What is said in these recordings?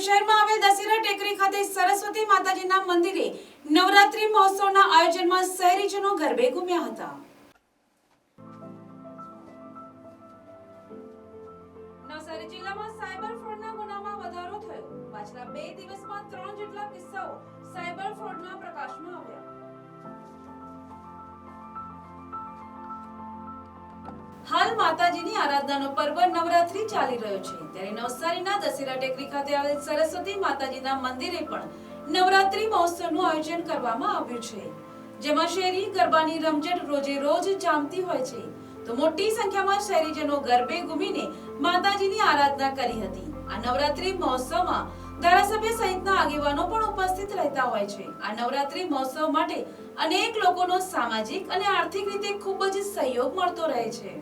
શહેરમાં આવેલ દશેરા ટેકરી ખાતે સરસ્વતી માતાજીના મંદિરે નવરાત્રી મહોત્સવના આયોજનમાં શહેરીજનો ગરબે ઘૂમ્યા હતા। નવસારી જિલ્લામાં સાયબર ફ્રોડના ગુનામાં વધારો થયો। પાછલા 2 દિવસમાં 3 જેટલા કિસ્સાઓ સાયબર ફ્રોડના પ્રકાશમાં આવ્યા। હાલ માતાજીની આરાધનાનો પર્વ નવરાત્રી ચાલી રહ્યો છે, ત્યારે નવસારીના દશેરા ટેકરી ખાતે આવેલ સરસ્વતી માતાજીના મંદિરે પણ નવરાત્રી મહોત્સવનું આયોજન કરવામાં આવ્યું છે, જેમાં શહેરી ગરબાની રમઝટ રોજે રોજ જામતી હોય છે, તો મોટી સંખ્યામાં શહેરીજનો ગરબે ઘૂમીને માતાજીની આરાધના કરી હતી। આ નવરાત્રી મહોત્સવમાં ધારાસભ્ય સહિતના આગેવાનો પણ ઉપસ્થિત રહેતા હોય છે। આ નવરાત્રી મહોત્સવ માટે અનેક લોકોનો સામાજિક અને આર્થિક રીતે ખૂબ જ સહયોગ મળતો રહે છે।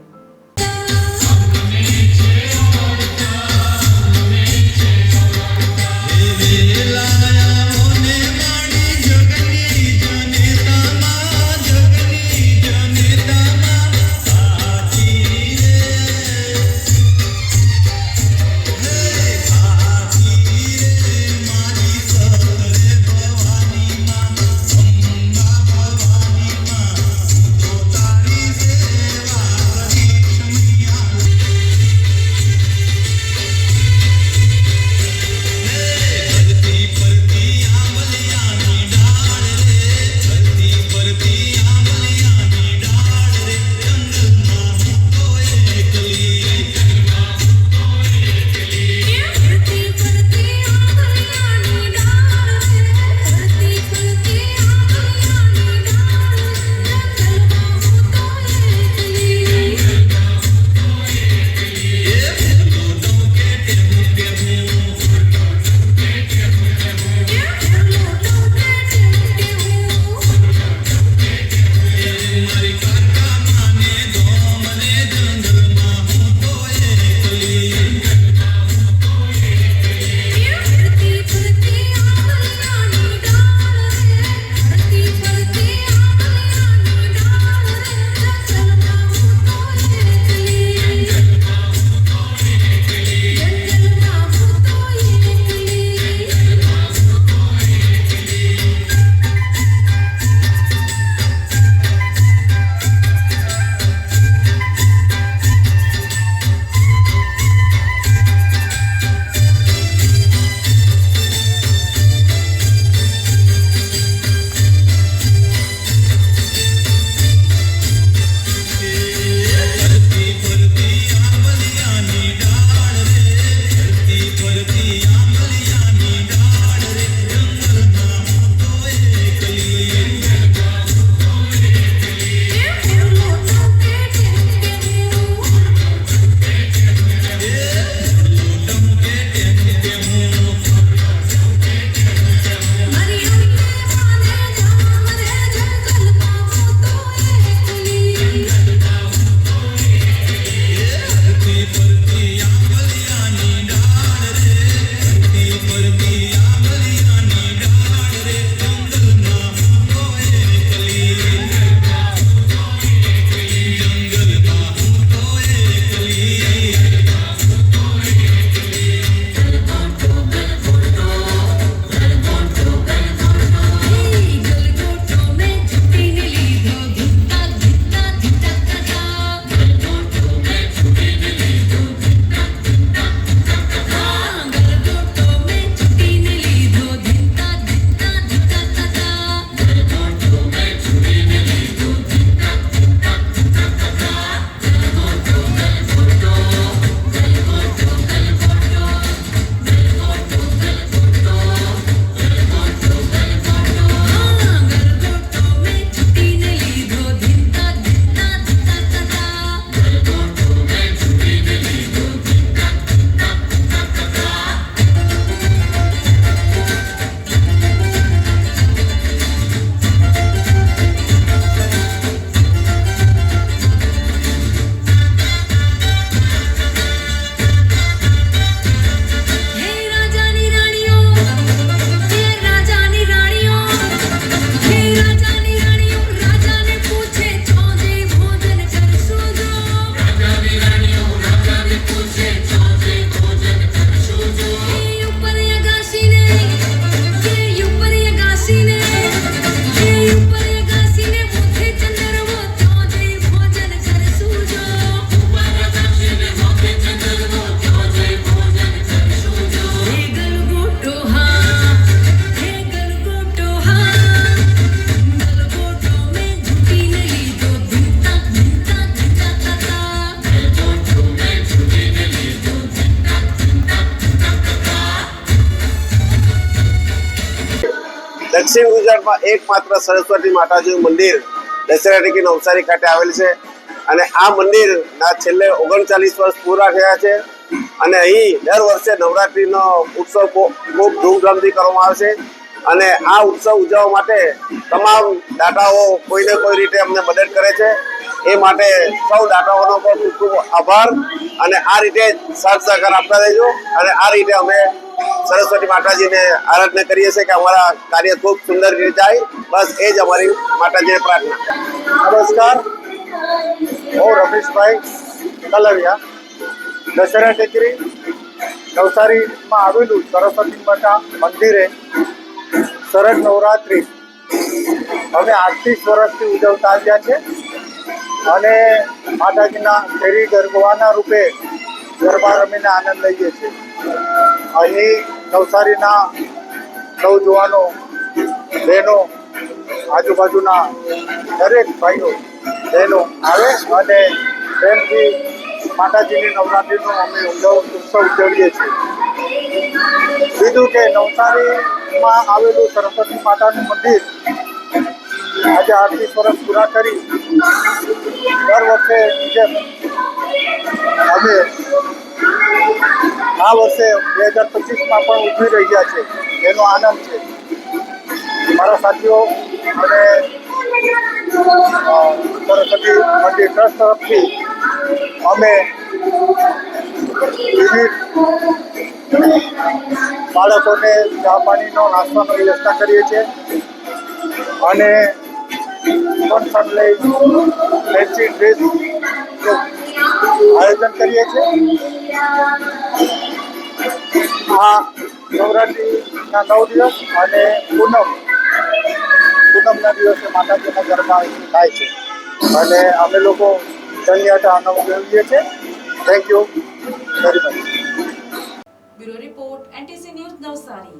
દક્ષિણ ગુજરાતમાં એકમાત્ર સરસ્વતી માતાજીનું મંદિર દશેરા ટેકરી નવસારી ખાતે આવેલ છે અને આ મંદિરના છેલ્લે 39 વર્ષ પૂરા થયા છે અને અહીં દર વર્ષે નવરાત્રિનો ઉત્સવ ખૂબ ધૂમધામથી કરવામાં આવે છે અને આ ઉત્સવ ઉજવવા માટે તમામ દાતાઓ કોઈને કોઈ રીતે અમને મદદ કરે છે. એ માટે સૌ દાતાઓનો પણ ખૂબ ખૂબ આભાર અને આ રીતે સાથ સહકાર આપતા રહેજો અને આ રીતે અમે સરસ્વતી માતાજીને આરાધના કરીએ છીએ કે અમારા કાર્ય ખૂબ સુંદર રીતે જાય. બસ એ જ અમારી માતાજીને પ્રાર્થના. નમસ્કાર, હું રમેશભાઈ કલવિયા. દશેરા ટેકરી નવસારીમાં આવેલું સરસ્વતી માતા મંદિરે શરદ નવરાત્રિ અમે 38 વર્ષથી ઉજવતા આવ્યા છે અને માતાજીના શેરી ગરબાના રૂપે ગરબા રમીને આનંદ લઈએ છીએ. અહીં નવસારીના નવજુવાનો, બહેનો, આજુબાજુના દરેક ભાઈઓ બહેનો આવે અને પ્રેમથી માતાજીની નવરાત્રિનો અમે ઉત્સવ ઉજવીએ છીએ. બીજું કે નવસારીમાં આવેલું સરસ્વતી માતાનું મંદિર આજે 38 વર્ષ પૂરા કરી દર વર્ષે જેમ અમે આ વર્ષે 2025માં પણ ઉજવી રહ્યા છે. એનો આનંદ છે. મારા સાથીઓ અને સરસ્વતી મંદિર ટ્રસ્ટ તરફથી અમે વિવિધ બાળકોને ચા પાણીનો નાસ્તાનો વ્યવસ્થા કરીએ છીએ અને ફંક્શન લઈ ફેન્સી ડ્રેસનું આયોજન કરીએ છીએ. આ નવરાત્રિના 9 દિવસ અને પૂનમના દિવસે માતાજીના ગરબા થાય છે અને અમે લોકો ધન્યતા અનુભવીએ છીએ. Thank you very much. Bureau report NTC news Navsari.